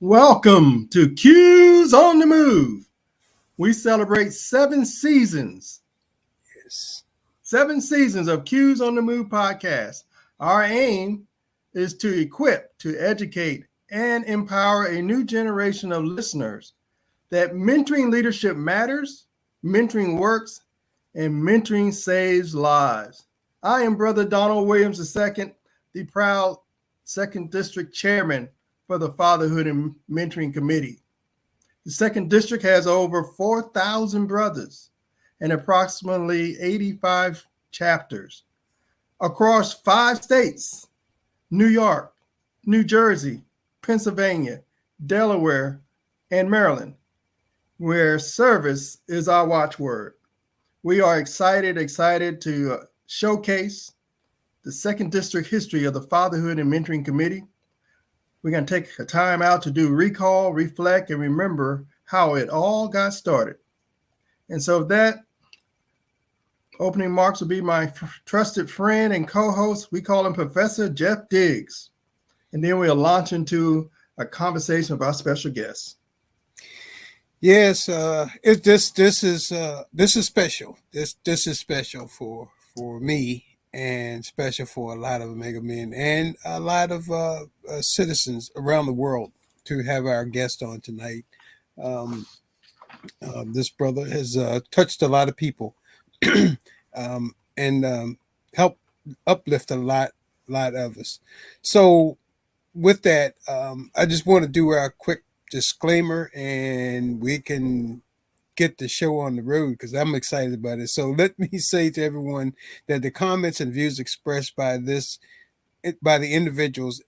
Welcome to Cues on the Move. We celebrate Yes. 7 seasons of Cues on the Move podcast. Our aim is to equip, to educate, and empower a new generation of listeners that mentoring leadership matters, mentoring works, and mentoring saves lives. I am Brother Donald Williams II, the proud 2nd District Chairman for the Fatherhood and Mentoring Committee. The 2nd District has over 4,000 brothers and approximately 85 chapters across 5 states: New York, New Jersey, Pennsylvania, Delaware, and Maryland, where service is our watchword. We are excited to showcase the 2nd District history of the Fatherhood and Mentoring Committee. We're going to take a time out to do recall, reflect, and remember how it all got started. And so that opening marks will be my trusted friend and co-host. We call him Professor Jeff Diggs. And then we'll launch into a conversation with our special guests. Yes, this is special. This is special for me and special for a lot of Omega men and a lot of citizens around the world to have our guest on tonight. This brother has touched a lot of people and helped uplift a lot of us. So with that, I just want to do a quick disclaimer and we can get the show on the road because I'm excited about it. So let me say to everyone that the comments and views expressed by the individuals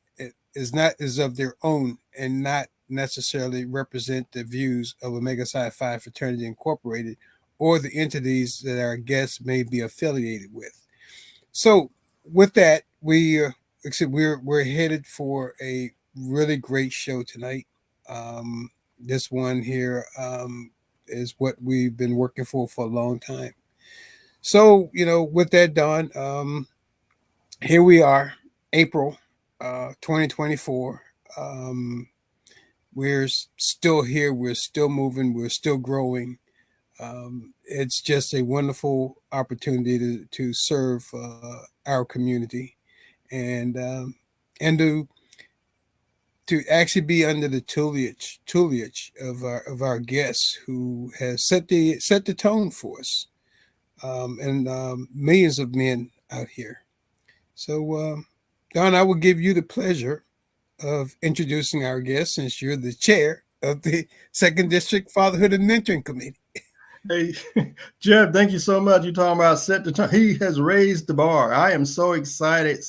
is of their own and not necessarily represent the views of Omega Psi Phi Fraternity Incorporated or the entities that our guests may be affiliated with. So with that, we're headed for a really great show tonight. This one here is what we've been working for a long time. So, with that, Don, here we are, April 2024. We're still here. We're still moving. We're still growing. It's just a wonderful opportunity to serve our community and to actually be under the tutelage of our guests who has set the tone for us and millions of men out here. So, Don, I will give you the pleasure of introducing our guest since you're the chair of the 2nd District Fatherhood and Mentoring Committee. Hey, Jeff, thank you so much. You're talking about set the tone. He has raised the bar. I am so excited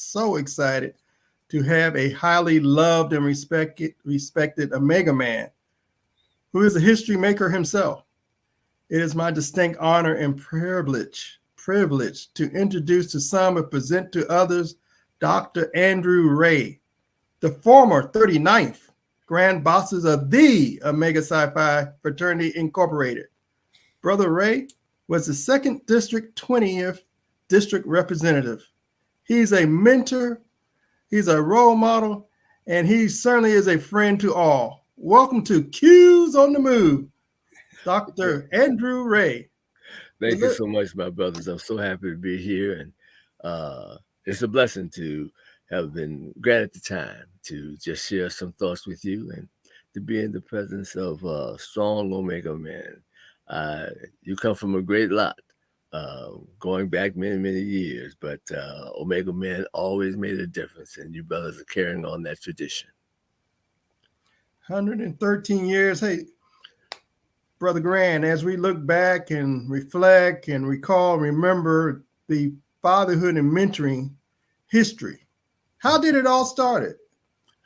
to have a highly loved and respected Omega man who is a history maker himself. It is my distinct honor and privilege to introduce to some and present to others Dr. Andrew Ray, the former 39th Grand Bosses of the Omega Psi Phi Fraternity Incorporated. Brother Ray was the 2nd District 20th District Representative. He's a mentor, he's a role model, and he certainly is a friend to all. Welcome to Cues on the Move, Dr. Andrew Ray. Thank you so much, my brothers. I'm so happy to be here, and it's a blessing to have been granted the time to just share some thoughts with you and to be in the presence of strong Omega men. You come from a great lot, going back many years, but Omega men always made a difference, and you brothers are carrying on that tradition. 113 years. Hey, Brother Grand, as we look back and reflect and recall, remember the fatherhood and mentoring history. How did it all start?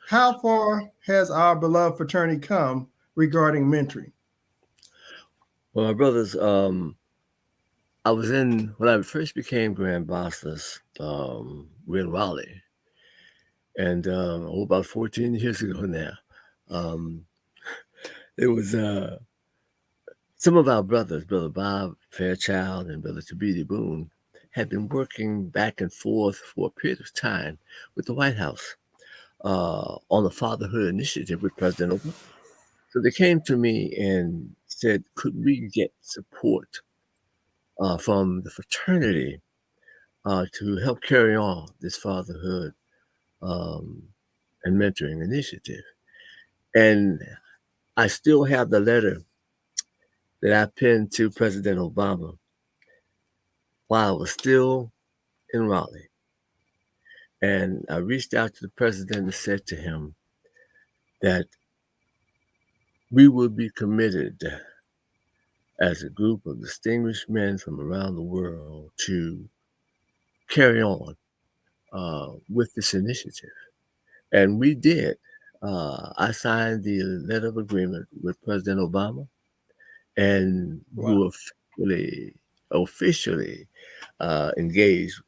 How far has our beloved fraternity come regarding mentoring? Well, my brothers, I was when I first became Grand Basileus, we're in Raleigh, and about 14 years ago now, there was some of our brothers, Brother Bob Fairchild and Brother Tabidi Boone, had been working back and forth for a period of time with the White House on the Fatherhood Initiative with President Obama. So they came to me and said, could we get support from the fraternity to help carry on this fatherhood um, and mentoring initiative? And I still have the letter that I penned to President Obama while I was still in Raleigh. And I reached out to the president and said to him that we will be committed as a group of distinguished men from around the world to carry on with this initiative. And we did. I signed the letter of agreement with President Obama, and we were officially engaged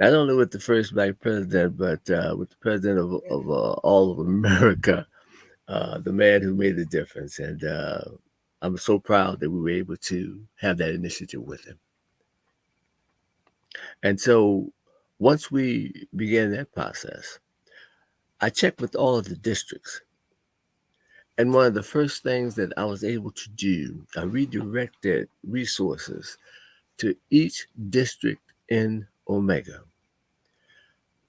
not only with the first Black president, but with the president of all of America, the man who made the difference. And I'm so proud that we were able to have that initiative with him. And so once we began that process, I checked with all of the districts. And one of the first things that I was able to do, I redirected resources to each district in Omega.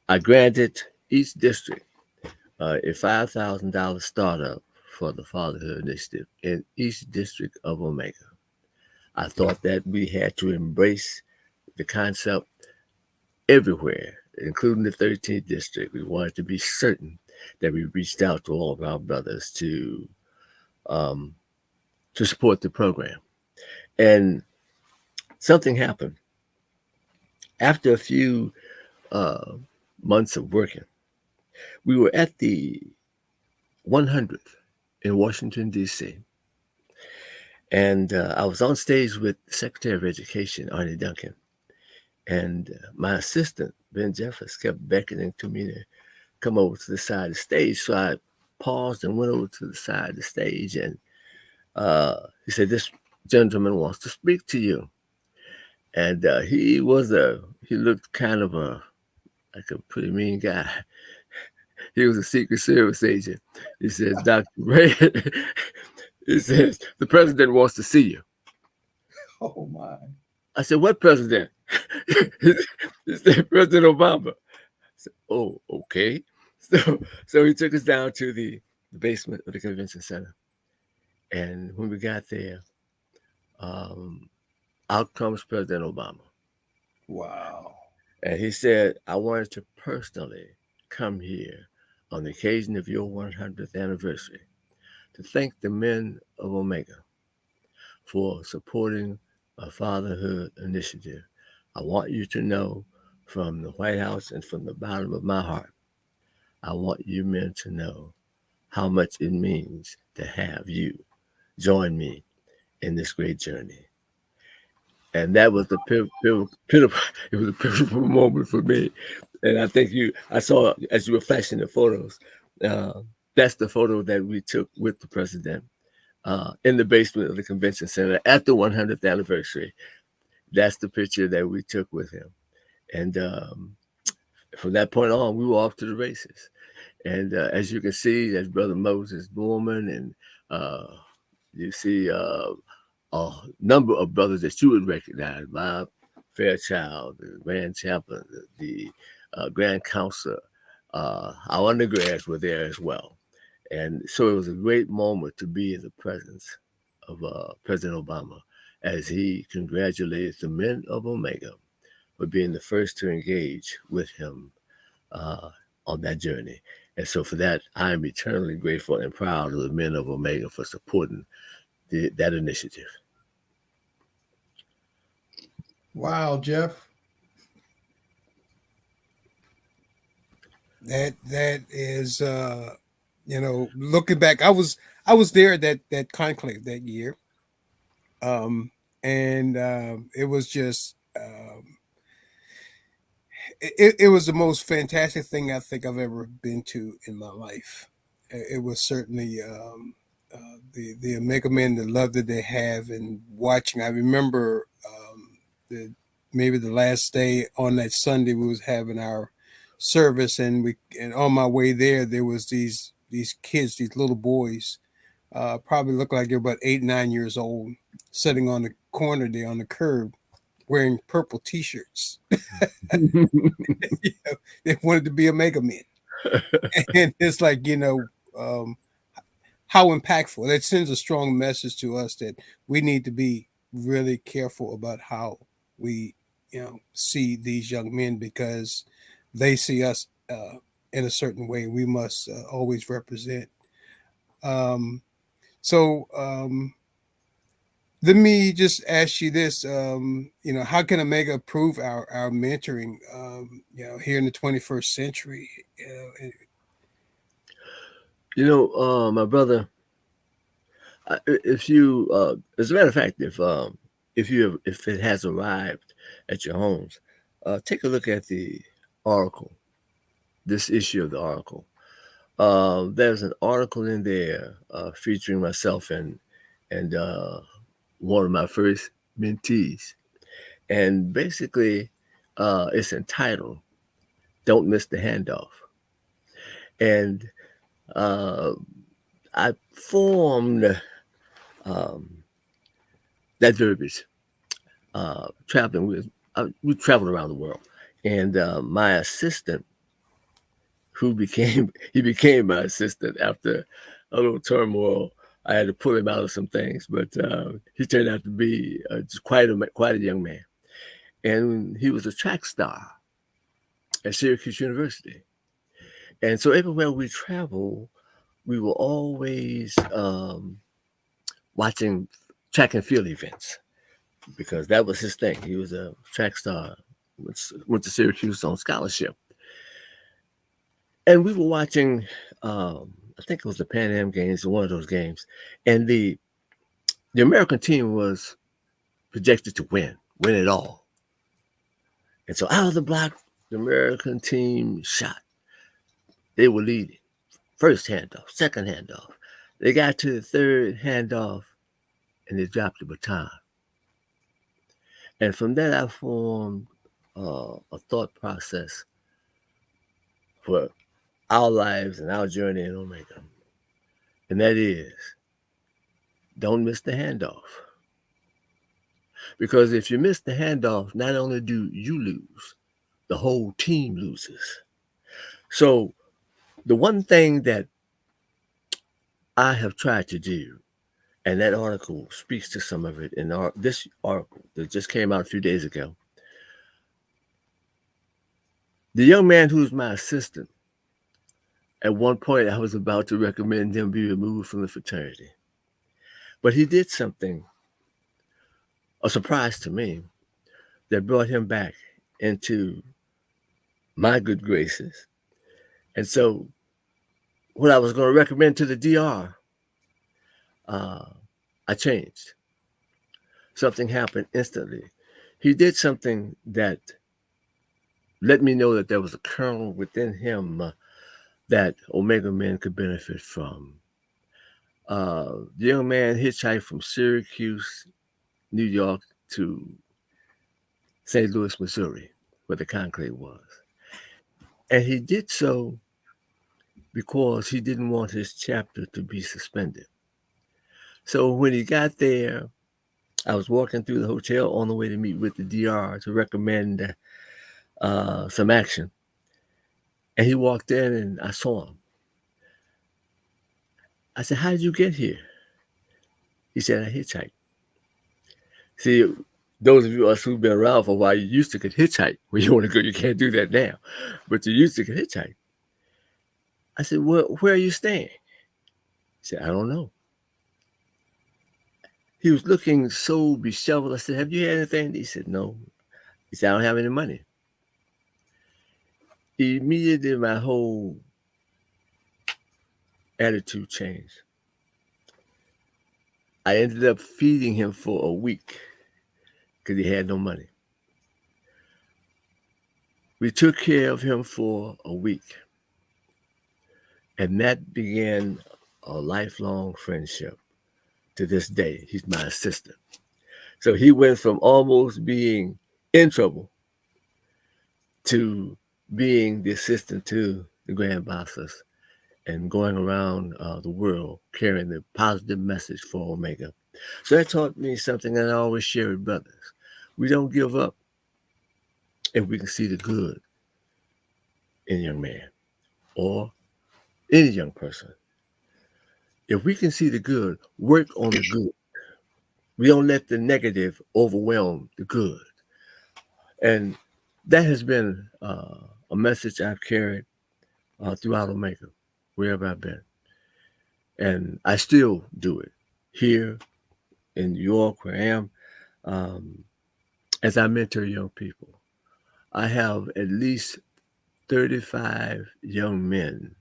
I granted each district a $5,000 startup for the Fatherhood Initiative in each district of Omega. I thought that we had to embrace the concept everywhere, including the 13th district. We wanted to be certain that we reached out to all of our brothers to support the program. And something happened. After a few months of working, we were at the 100th in Washington, D.C. And I was on stage with the Secretary of Education, Arnie Duncan. And my assistant, Ben Jeffers, kept beckoning to me to come over to the side of the stage. So I paused and went over to the side of the stage. And he said, this gentleman wants to speak to you. And he looked kind of like a pretty mean guy. He was a Secret Service agent. He says, Dr. Ray, he says, the president wants to see you. Oh, my. I said, what president? He said, President Obama. I said, oh, okay. So he took us down to the basement of the convention center. And when we got there, out comes President Obama. Wow. And he said, I wanted to personally come here on the occasion of your 100th anniversary to thank the men of Omega for supporting a fatherhood initiative. I want you to know from the White House and from the bottom of my heart, I want you men to know how much it means to have you join me in this great journey. And that was the pivotal moment for me. And I think I saw as you were flashing the photos, that's the photo that we took with the president in the basement of the convention center at the 100th anniversary. That's the picture that we took with him. And from that point on, we were off to the races. And as you can see, that's Brother Moses Borman, and you see a number of brothers that you would recognize: Bob Fairchild, the Grand Chaplain, the Grand Counselor. Our undergrads were there as well. And so it was a great moment to be in the presence of President Obama as he congratulated the men of Omega for being the first to engage with him on that journey. And so for that, I am eternally grateful and proud of the men of Omega for supporting that initiative. Wow, Jeff. That is looking back, I was there at that conclave that year. It was just it was the most fantastic thing I think I've ever been to in my life. It was certainly the Omega men, the love that they have, and watching. I remember maybe the last day on that Sunday we was having our service, and on my way there was these kids, these little boys, probably looked like they're about 8, 9 years old, sitting on the corner there on the curb, wearing purple T-shirts. They wanted to be a Mega Man, and it's like, how impactful. That sends a strong message to us that we need to be really careful about how we, see these young men, because they see us in a certain way. We must always represent. So let me just ask you this: how can Omega improve our mentoring? Here in the 21st century. My brother, if you, as a matter of fact, if it has arrived at your homes, take a look at the article, this issue of the article. There's an article in there featuring myself and one of my first mentees, and basically, it's entitled "Don't Miss the Handoff," and I formed that verbiage traveling with. We traveled around the world, and my assistant, who became my assistant after a little turmoil. I had to pull him out of some things, but he turned out to be just quite a young man, and he was a track star at Syracuse University. And so everywhere we travel, we were always watching track and field events, because that was his thing. He was a track star, went to Syracuse on scholarship. And we were watching, I think it was the Pan Am games, one of those games. And the American team was projected to win it all. And so out of the block, the American team shot. They were leading. First handoff, second handoff. They got to the third handoff, and they dropped the baton. And from that, I formed a thought process for our lives and our journey in Omega. And that is, don't miss the handoff. Because if you miss the handoff, not only do you lose, the whole team loses. So the one thing that I have tried to do, and that article speaks to some of it in this article that just came out a few days ago. The young man who's my assistant, at one point I was about to recommend him be removed from the fraternity. But he did something, a surprise to me, that brought him back into my good graces. And so what I was going to recommend to the DR, I changed. Something happened instantly. He did something that let me know that there was a kernel within him that Omega men could benefit from. The young man hitchhiked from Syracuse, New York to St. Louis, Missouri, where the conclave was. And he did so because he didn't want his chapter to be suspended. So when he got there, I was walking through the hotel on the way to meet with the DR to recommend some action. And he walked in and I saw him. I said, "How did you get here?" He said, "I hitchhiked." See, those of us who've been around for a while, you used to could hitchhike. When you want to go, you can't do that now. But you used to could hitchhike. I said, where are you staying? He said, "I don't know." He was looking so disheveled. I said, "Have you had anything?" He said, "No." He said, "I don't have any money." Immediately, my whole attitude changed. I ended up feeding him for a week because he had no money. We took care of him for a week. And that began a lifelong friendship. To this day, he's my assistant. So he went from almost being in trouble to being the assistant to the Grand Basileus and going around the world carrying the positive message for Omega. So that taught me something that I always share with brothers. We don't give up if we can see the good in a young man or any young person. If we can see the good, work on the good. We don't let the negative overwhelm the good. And that has been a message I've carried throughout Omega, wherever I've been. And I still do it here in New York, where I am, as I mentor young people. I have at least 35 young men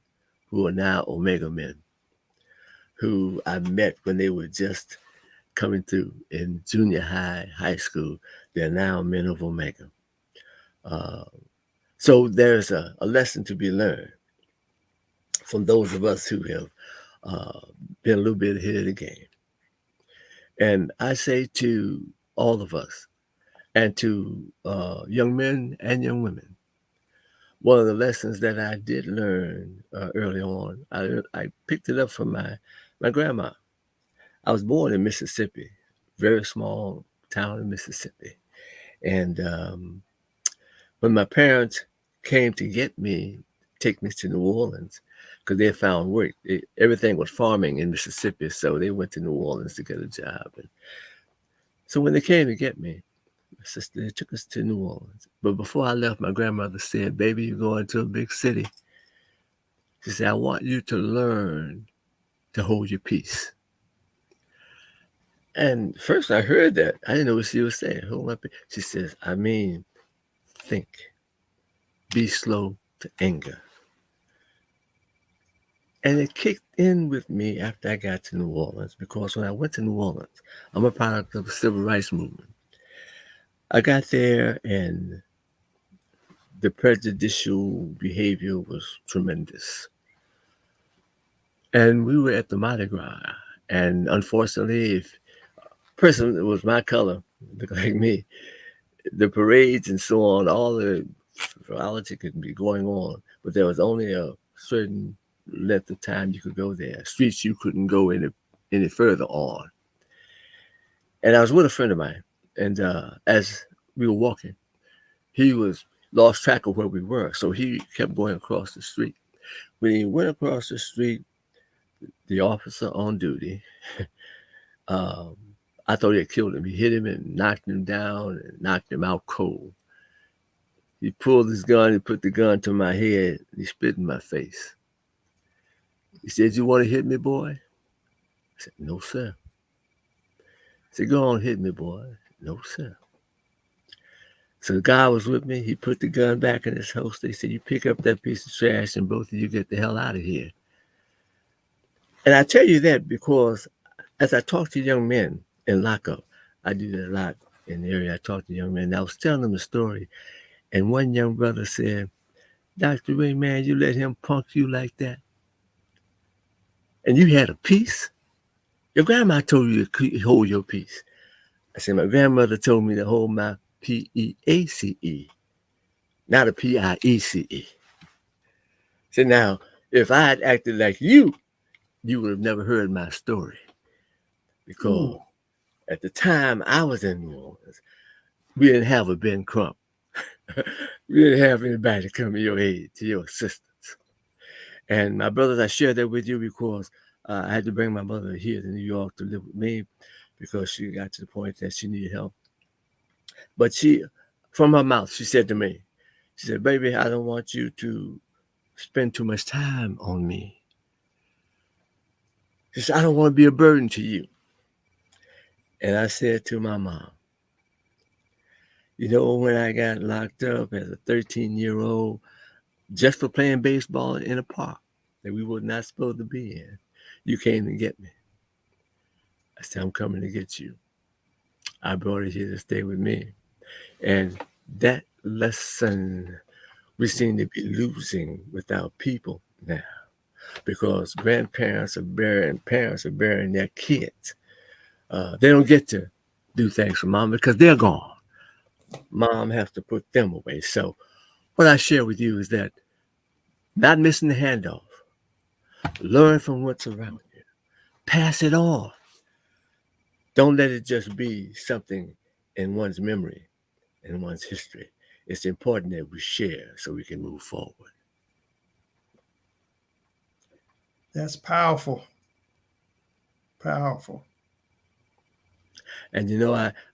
who are now Omega men, who I met when they were just coming through in junior high, high school. They're now men of Omega. So there's a lesson to be learned from those of us who have been a little bit ahead of the game. And I say to all of us, and to young men and young women, one of the lessons that I did learn early on, I picked it up from my grandma. I was born in Mississippi, very small town in Mississippi. And when my parents came to get me, take me to New Orleans, because they had found work. Everything was farming in Mississippi, so they went to New Orleans to get a job. And so when they came to get me, my sister, they took us to New Orleans. But before I left, my grandmother said, "Baby, you're going to a big city." She said, "I want you to learn to hold your peace." And first I heard that. I didn't know what she was saying. Hold my peace. She says, "I mean, think. Be slow to anger." And it kicked in with me after I got to New Orleans, because when I went to New Orleans, I'm a product of the civil rights movement. I got there and the prejudicial behavior was tremendous. And we were at the Mardi Gras. And unfortunately, if a person that was my color, looked like me, the parades and so on, all the frivolity could be going on, but there was only a certain length of time you could go there. Streets you couldn't go any further on. And I was with a friend of mine, and as we were walking, he was lost track of where we were, so he kept going across the street. When he went across the street, the officer on duty, I thought he had killed him. He hit him and knocked him down and knocked him out cold. He pulled his gun, he put the gun to my head, and he spit in my face. He said, "You want to hit me, boy?" I said, "No, sir." He said, "Go on, hit me, boy." "No, sir." So the guy was with me. He put the gun back in his holster. He said, "You pick up that piece of trash and both of you get the hell out of here." And I tell you that because as I talk to young men in lockup, I do that a lot in the area. I talk to young men. And I was telling them a story, and one young brother said, "Dr. Ray, man, you let him punk you like that? And you had a peace? Your grandma told you to hold your peace." I said, "My grandmother told me to hold my P-E-A-C-E, not a P-I-E-C-E. So now, if I had acted like you would have never heard my story. Because at the time I was in New Orleans, we didn't have a Ben Crump. We didn't have anybody to come to your aid, to your assistance. And my brothers, I share that with you because I had to bring my mother here to New York to live with me because she got to the point that she needed help. But she, from her mouth, she said to me, she said, "Baby, I don't want you to spend too much time on me." She said, "I don't want to be a burden to you." And I said to my mom, "You know, when I got locked up as a 13-year-old just for playing baseball in a park that we were not supposed to be in, you came to get me." I said, "I'm coming to get you. I brought you here to stay with me." And that lesson we seem to be losing with our people now, because parents are burying their kids. They don't get to do things for mom because they're gone. Mom has to put them away. So what I share with you is that not missing the handoff, learn from what's around you, pass it on. Don't let it just be something in one's memory, in one's history. It's important that we share so we can move forward. That's powerful. Powerful. And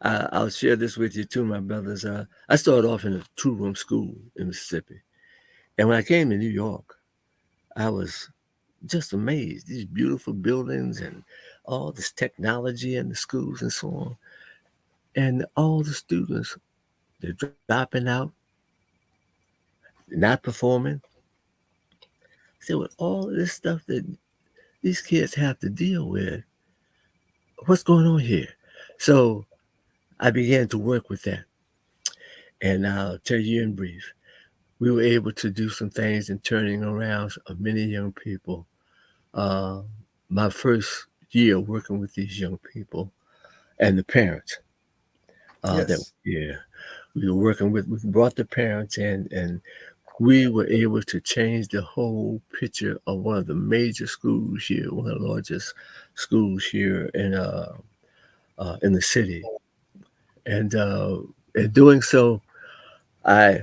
I'll share this with you too, my brothers. I started off in a two-room school in Mississippi, and when I came to New York, I was just amazed. These beautiful buildings and all this technology in the schools and so on, and all the students they're dropping out, not performing. So with all of this stuff that these kids have to deal with, what's going on here? So I began to work with that. And I'll tell you in brief, we were able to do some things in turning around of many young people. Uh, my first year working with these young people and the parents that Yes. we were working with, we brought the parents in and we were able to change the whole picture of one of the major schools here, one of the largest schools here in the city. And in doing so, I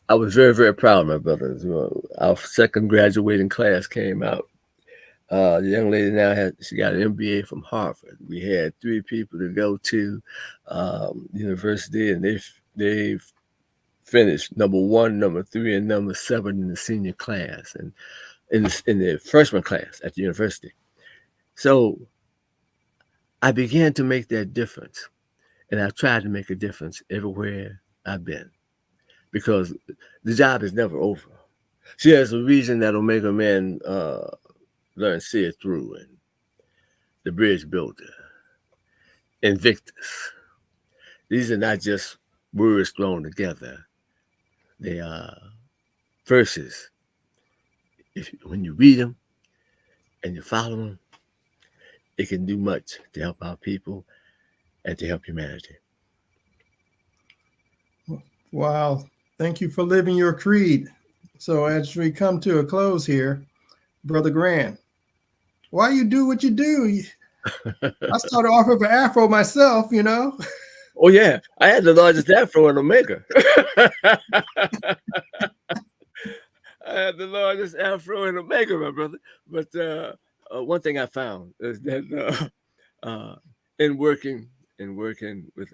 I was very, very proud of my brothers. Our second graduating class came out. The young lady now she got an MBA from Harvard. We had three people to go to university, and they've finished number one, number three, and number seven in the senior class, and in the freshman class at the university. So I began to make that difference, and I've tried to make a difference everywhere I've been because the job is never over. See, there's a reason that Omega Men learn See It Through and The Bridge Builder, Invictus. These are not just words thrown together. They are verses. When you read them and you follow them, it can do much to help our people and to help humanity. Wow. Thank you for living your creed. So as we come to a close here, Brother Grant, why you do what you do? I started off with an afro myself, you know. Oh yeah, I had the largest afro in Omega. I had the largest afro in Omega, my brother. But one thing I found is that in working with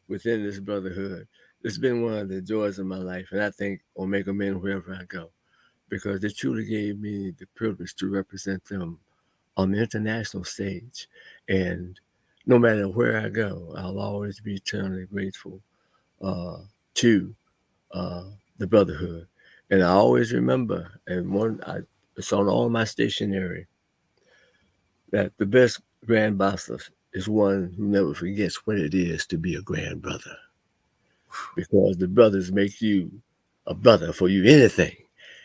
within this brotherhood, it's been one of the joys of my life, and I thank Omega Men wherever I go because they truly gave me the privilege to represent them on the international stage. And no matter where I go, I'll always be eternally grateful uh, to uh, the brotherhood. And I always remember, it's on all my stationery, that the best Grand Basileus is one who never forgets what it is to be a grand brother. Because the brothers make you a brother for you anything.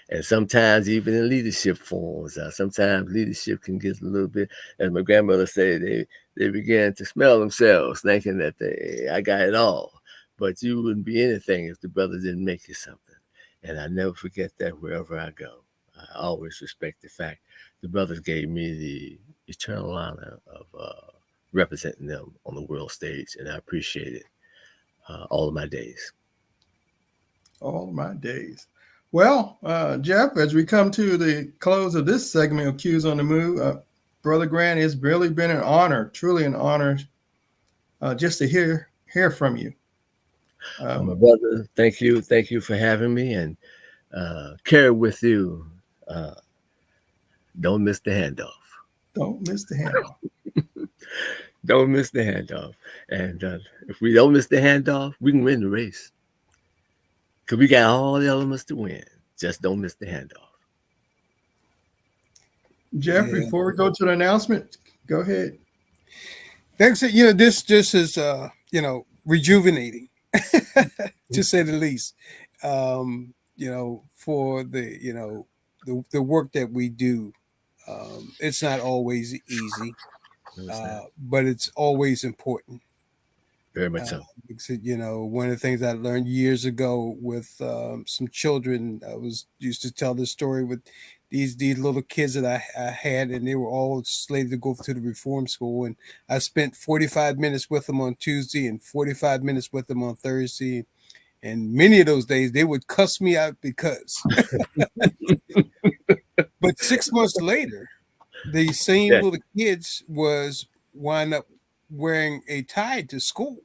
And sometimes even in leadership forms, sometimes leadership can get a little bit, as my grandmother said, they began to smell themselves, thinking that I got it all. But you wouldn't be anything if the brothers didn't make you something. And I never forget that wherever I go. I always respect the fact the brothers gave me the eternal honor of representing them on the world stage, and I appreciate it all of my days. All my days. Well, Jeff, as we come to the close of this segment of Cues on the Move, Brother Grant, it's really been an honor, truly an honor, just to hear from you. My brother, thank you for having me, and carry with you. Don't miss the handoff. Don't miss the handoff. Don't miss the handoff. And if we don't miss the handoff, we can win the race. Because we got all the elements to win. Just don't miss the handoff. Jeff, before we go to the announcement, go ahead. Thanks. This just is, rejuvenating, to say the least. For the work that we do, it's not always easy, but it's always important. Very much so. Because, one of the things I learned years ago with some children, used to tell this story with these little kids that I had, and they were all slated to go to the reform school. And I spent 45 minutes with them on Tuesday and 45 minutes with them on Thursday. And many of those days they would cuss me out because. But 6 months later, the same little kids wind up wearing a tie to school.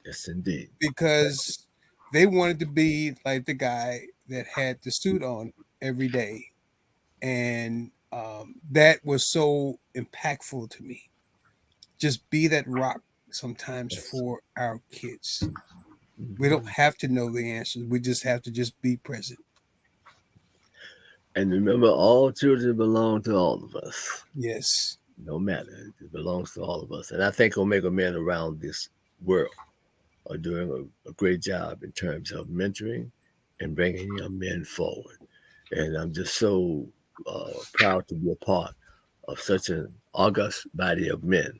Yes, indeed. Because they wanted to be like the guy that had the suit on every day. And that was so impactful to me. Just be that rock sometimes for our kids. We don't have to know the answers. We just have to just be present. And remember, all children belong to all of us. Yes. No matter. It belongs to all of us. And I think Omega Men around this world are doing a great job in terms of mentoring and bringing young men forward. And I'm just so proud to be a part of such an august body of men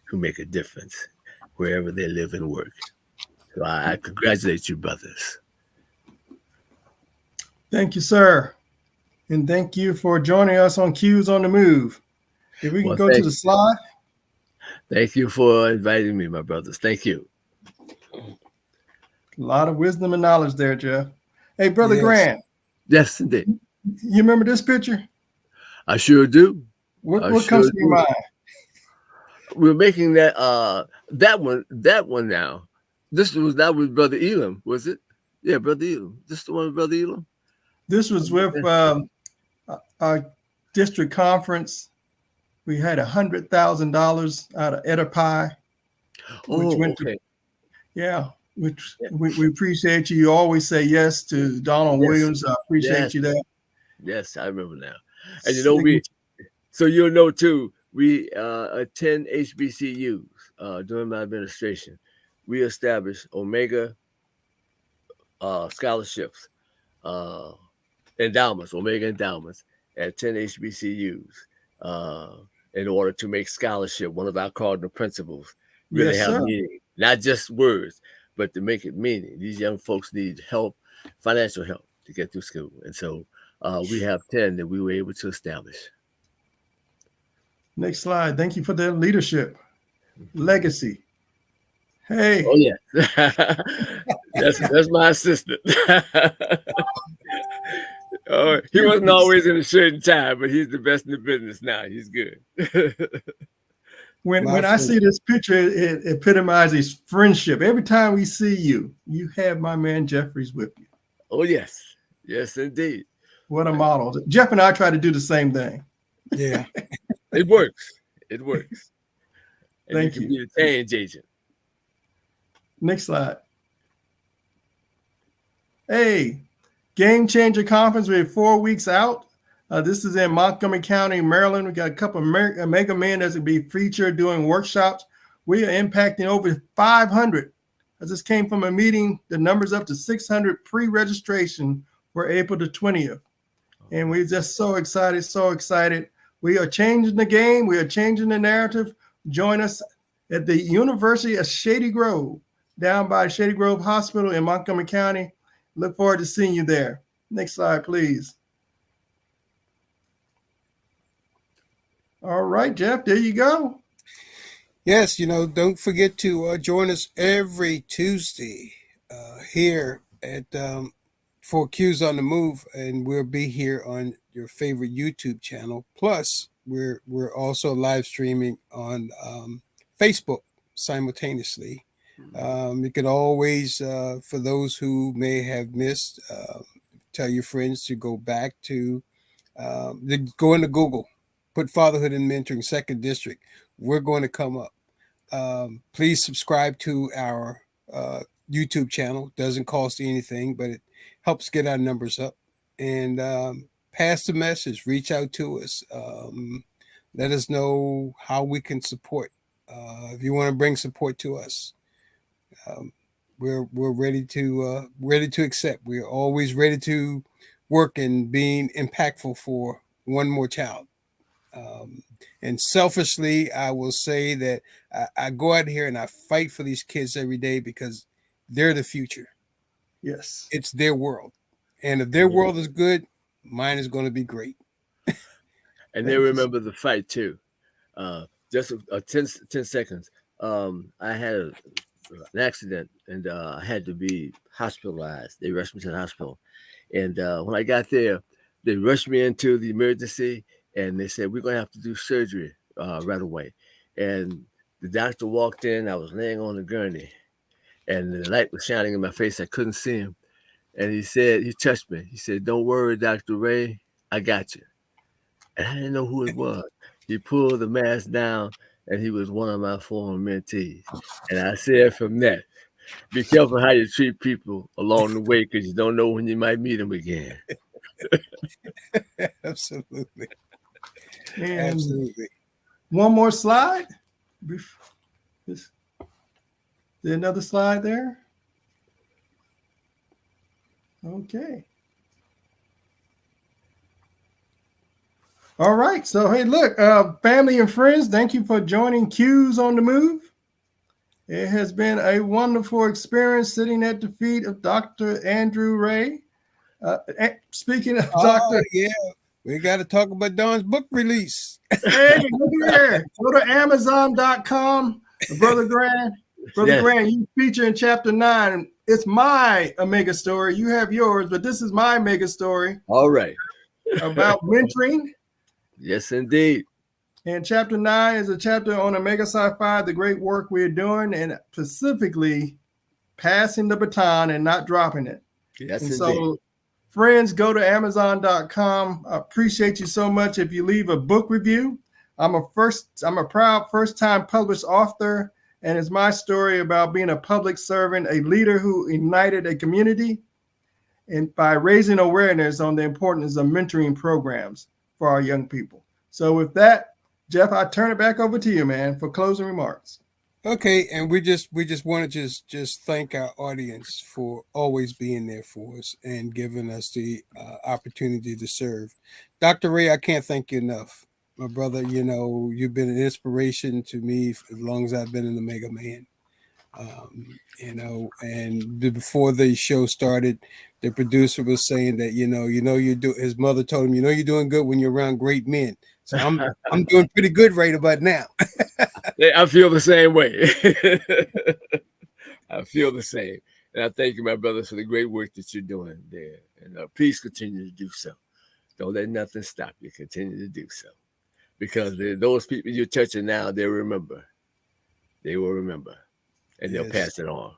who make a difference wherever they live and work. So I congratulate you, brothers. Thank you, sir. And thank you for joining us on Cues on the Move. If we can go to the slide. Thank you for inviting me, my brothers. Thank you. A lot of wisdom and knowledge there, Jeff. Hey, Brother Grant. Yes, indeed. You remember this picture? I sure do. What comes to your mind? We're making that one now. That was Brother Elam, was it? Yeah, Brother Elam. This the one with Brother Elam? This was with our district conference. We had $100,000 out of Edipi. Which we appreciate you. You always say yes to Donald Williams. I appreciate you there. Yes, I remember now. And so you'll know too, we attend HBCUs during my administration. We established Omega scholarships, endowments, Omega endowments at 10 HBCUs in order to make scholarship one of our cardinal principles. Really have meaning, not just words, but to make it meaning. These young folks need help, financial help to get through school. And so we have 10 that we were able to establish. Next slide. Thank you for the leadership. Legacy. Hey. Oh, yeah. that's my assistant. He wasn't always in a certain time, but he's the best in the business now. He's good. When I see this picture, it epitomizes friendship. Every time we see you, you have my man Jeffries with you. Oh, yes. Yes, indeed. What a model. Jeff and I try to do the same thing. Yeah. It works. It works. And Thank you. Be the change agent. Next slide. Hey, Game Changer Conference. We're 4 weeks out. This is in Montgomery County, Maryland. We got a couple of mega men that's going to be featured doing workshops. We are impacting over 500. I just came from a meeting. The number's up to 600 pre-registration for April the 20th. And we're just so excited, so excited. We are changing the game. We are changing the narrative. Join us at the University of Shady Grove, down by Shady Grove Hospital in Montgomery County. Look forward to seeing you there. Next slide, please. All right, Jeff, there you go. Yes, don't forget to join us every Tuesday here at for Cues on the Move, and we'll be here on your favorite YouTube channel. Plus, we're also live streaming on Facebook simultaneously. You can always, for those who may have missed, tell your friends to go back to go into Google, put Fatherhood and Mentoring 2nd District. We're going to come up. Please subscribe to our YouTube channel. Doesn't cost anything, but it helps get our numbers up. And pass the message. Reach out to us. Let us know how we can support. If you want to bring support to us, we're ready to accept. We're always ready to work and being impactful for one more child. And selfishly, I will say that I go out here and I fight for these kids every day because they're the future. Yes. It's their world. And if their world is good, mine is going to be great. And they remember the fight too. Just 10 seconds. I had an accident and I had to be hospitalized. They rushed me to the hospital. And when I got there, they rushed me into the emergency and they said, we're going to have to do surgery right away. And the doctor walked in. I was laying on the gurney and the light was shining in my face. I couldn't see him. And he said, he touched me. He said, don't worry, Dr. Ray, I got you. And I didn't know who it was. He pulled the mask down and he was one of my former mentees. And I said from that, be careful how you treat people along the way because you don't know when you might meet them again. Absolutely. And Absolutely. one more slide. Is there another slide there? Okay. All right. So, hey, look, family and friends, thank you for joining Q's on the Move. It has been a wonderful experience sitting at the feet of Dr. Andrew Ray. Speaking of Dr. Yeah, we got to talk about Don's book release. Hey, look here. Go to Amazon.com. Brother Grant, Grant, you feature in chapter 9. It's my Omega story. You have yours, but this is my Omega story. All right. About mentoring. Yes, indeed. And chapter 9 is a chapter on Omega Psi-Phi, the great work we're doing, and specifically passing the baton and not dropping it. Yes, and indeed. So, friends, go to Amazon.com. I appreciate you so much if you leave a book review. I'm a proud first-time published author, and it's my story about being a public servant, a leader who ignited a community, and by raising awareness on the importance of mentoring programs for our young people. So with that, Jeff, I turn it back over to you, man, for closing remarks. Okay, and we just want to just thank our audience for always being there for us and giving us the opportunity to serve. Dr. Ray, I can't thank you enough. My brother, you've been an inspiration to me for as long as I've been an Omega Man. And before the show started, the producer was saying that, his mother told him, you're doing good when you're around great men. So I'm doing pretty good right about now. I feel the same way. I feel the same. And I thank you, my brothers, for the great work that you're doing there. And please continue to do so. Don't let nothing stop you. Continue to do so. Because those people you're touching now, they remember. They will remember. And they'll pass it on.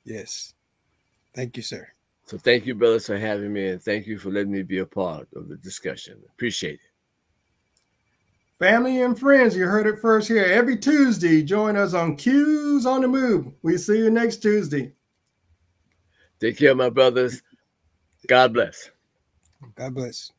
Yes. Thank you, sir. So thank you, brothers, for having me. And thank you for letting me be a part of the discussion. Appreciate it. Family and friends, you heard it first here. Every Tuesday, join us on Q's on the Move. We'll see you next Tuesday. Take care, my brothers. God bless. God bless.